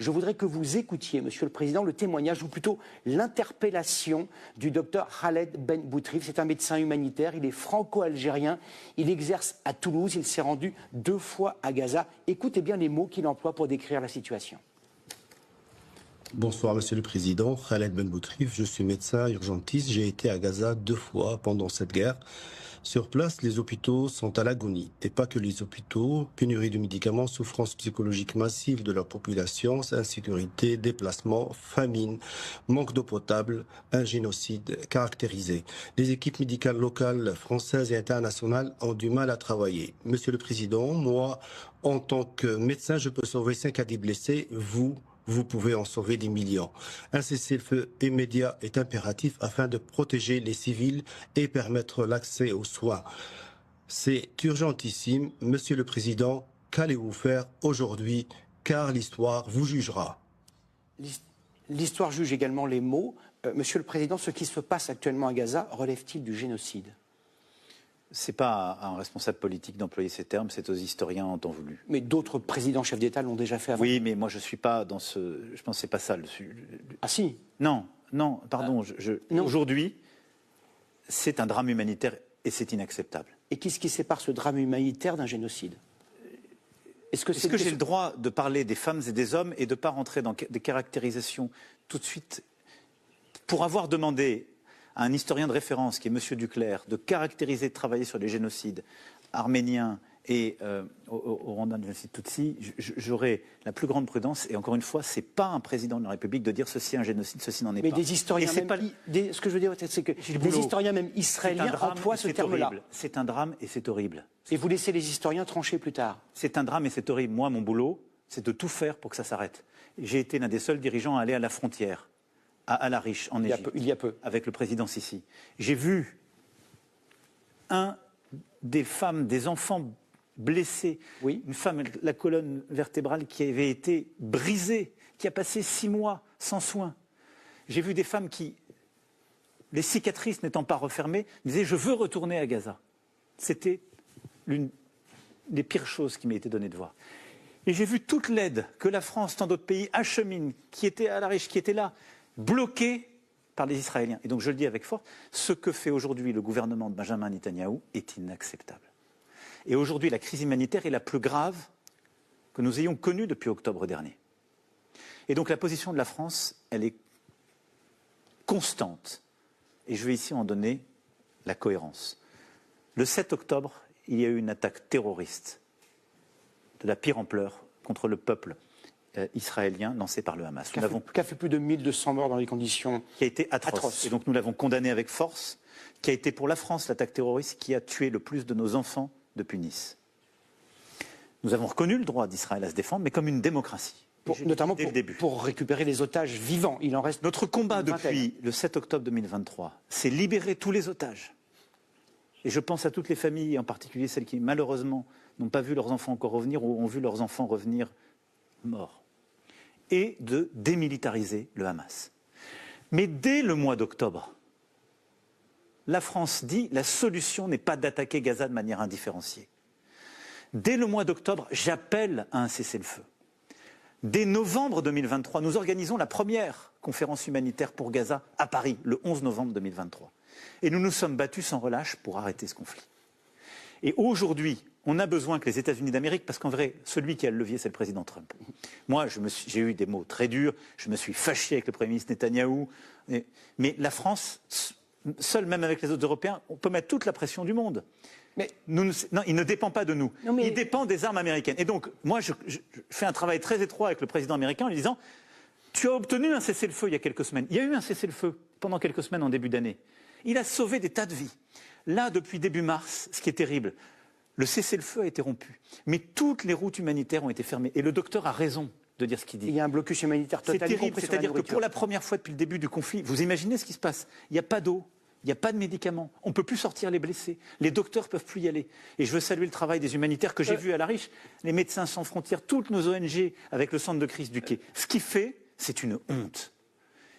Je voudrais que vous écoutiez, Monsieur le Président, le témoignage, ou plutôt l'interpellation du docteur Khaled Ben Boutrif. C'est un médecin humanitaire, il est franco-algérien, il exerce à Toulouse, il s'est rendu 2 fois à Gaza. Écoutez bien les mots qu'il emploie pour décrire la situation. Bonsoir Monsieur le Président, Khaled Ben Boutrif, je suis médecin urgentiste, j'ai été à Gaza 2 fois pendant cette guerre. Sur place, les hôpitaux sont à l'agonie. Et pas que les hôpitaux, pénurie de médicaments, souffrance psychologique massive de leur population, insécurité, déplacement, famine, manque d'eau potable, un génocide caractérisé. Les équipes médicales locales, françaises et internationales ont du mal à travailler. Monsieur le Président, moi, en tant que médecin, je peux sauver 5 à 10 blessés, vous pouvez en sauver des millions. Un cessez-le-feu immédiat est impératif afin de protéger les civils et permettre l'accès aux soins. C'est urgentissime. Monsieur le Président, qu'allez-vous faire aujourd'hui? Car l'histoire vous jugera. L'histoire juge également les mots. Monsieur le Président, ce qui se passe actuellement à Gaza relève-t-il du génocide? Ce n'est pas à un responsable politique d'employer ces termes, c'est aux historiens en temps voulu. Mais d'autres présidents chefs d'État l'ont déjà fait avant. Oui, mais moi je ne suis pas dans ce... Je pense que ce n'est pas ça. Ah si? Non, pardon. Non. Aujourd'hui, c'est un drame humanitaire et c'est inacceptable. Et qu'est-ce qui sépare ce drame humanitaire d'un génocide? Est-ce que j'ai le droit de parler des femmes et des hommes et de ne pas rentrer dans des caractérisations tout de suite? Pour avoir demandé à un historien de référence qui est M. Duclerc de caractériser, de travailler sur les génocides arméniens et au Rwanda, le génocide Tutsi, j'aurai la plus grande prudence. Et encore une fois, ce n'est pas un président de la République de dire ceci est un génocide, ceci n'en est pas. Mais des historiens, ce que je veux dire, c'est que des historiens même israéliens emploient ce terme-là. C'est un drame et c'est horrible. Et vous laissez les historiens trancher plus tard. C'est un drame et c'est horrible. Moi, mon boulot, c'est de tout faire pour que ça s'arrête. J'ai été l'un des seuls dirigeants à aller à la frontière, à Al-Arish, en Égypte, il y a peu, avec le président Sisi. J'ai vu des femmes, des enfants blessés, oui. Une femme, la colonne vertébrale qui avait été brisée, qui a passé 6 mois sans soins. J'ai vu des femmes qui, les cicatrices n'étant pas refermées, disaient « je veux retourner à Gaza ». C'était l'une des pires choses qui m'a été donnée de voir. Et j'ai vu toute l'aide que la France, tant d'autres pays, acheminent, qui était à Al-Arish, qui était là, bloqué par les Israéliens. Et donc je le dis avec force, ce que fait aujourd'hui le gouvernement de Benjamin Netanyahou est inacceptable. Et aujourd'hui, la crise humanitaire est la plus grave que nous ayons connue depuis octobre dernier. Et donc la position de la France, elle est constante. Et je vais ici en donner la cohérence. Le 7 octobre, il y a eu une attaque terroriste de la pire ampleur contre le peuple israélien lancé par le Hamas. Qui a fait plus de 1200 morts dans des conditions qui a été atroce. Et donc nous l'avons condamné avec force, qui a été pour la France l'attaque terroriste qui a tué le plus de nos enfants depuis Nice. Nous avons reconnu le droit d'Israël à se défendre, mais comme une démocratie. Notamment pour récupérer les otages vivants. Il en reste notre combat depuis le 7 octobre 2023, c'est libérer tous les otages. Et je pense à toutes les familles, en particulier celles qui malheureusement n'ont pas vu leurs enfants encore revenir ou ont vu leurs enfants revenir morts. Et de démilitariser le Hamas. Mais dès le mois d'octobre, la France dit la solution n'est pas d'attaquer Gaza de manière indifférenciée. Dès le mois d'octobre, j'appelle à un cessez-le-feu. Dès novembre 2023, nous organisons la première conférence humanitaire pour Gaza à Paris, le 11 novembre 2023. Et nous nous sommes battus sans relâche pour arrêter ce conflit. Et aujourd'hui, on a besoin que les États-Unis d'Amérique, parce qu'en vrai, celui qui a le levier, c'est le président Trump. Moi, j'ai eu des mots très durs, je me suis fâché avec le Premier ministre Netanyahou, mais la France, seule même avec les autres Européens, on peut mettre toute la pression du monde. Mais non, il ne dépend pas de nous, il dépend des armes américaines. Et donc, moi, je fais un travail très étroit avec le président américain en lui disant « Tu as obtenu un cessez-le-feu il y a quelques semaines. Il y a eu un cessez-le-feu pendant quelques semaines en début d'année. Il a sauvé des tas de vies. Là, depuis début mars, ce qui est terrible, le cessez-le-feu a été rompu. Mais toutes les routes humanitaires ont été fermées. Et le docteur a raison de dire ce qu'il dit. Il y a un blocus humanitaire total. C'est terrible, c'est-à-dire que pour la première fois depuis le début du conflit, vous imaginez ce qui se passe. Il n'y a pas d'eau, il n'y a pas de médicaments, on ne peut plus sortir les blessés, les docteurs ne peuvent plus y aller. Et je veux saluer le travail des humanitaires que j'ai vu à Al-Arish, les Médecins sans frontières, toutes nos ONG avec le centre de crise du Quai. Ce qu'il fait, c'est une honte.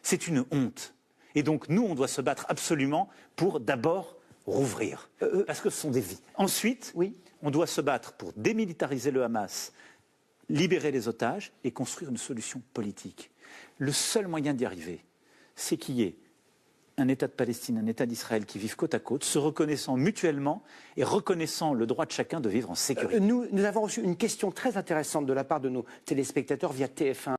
C'est une honte. Et donc nous, on doit se battre absolument pour d'abord rouvrir, parce que ce sont des vies. Ensuite, on doit se battre pour démilitariser le Hamas, libérer les otages et construire une solution politique. Le seul moyen d'y arriver, c'est qu'il y ait un État de Palestine, un État d'Israël qui vivent côte à côte, se reconnaissant mutuellement et reconnaissant le droit de chacun de vivre en sécurité. Nous avons reçu une question très intéressante de la part de nos téléspectateurs via TF1.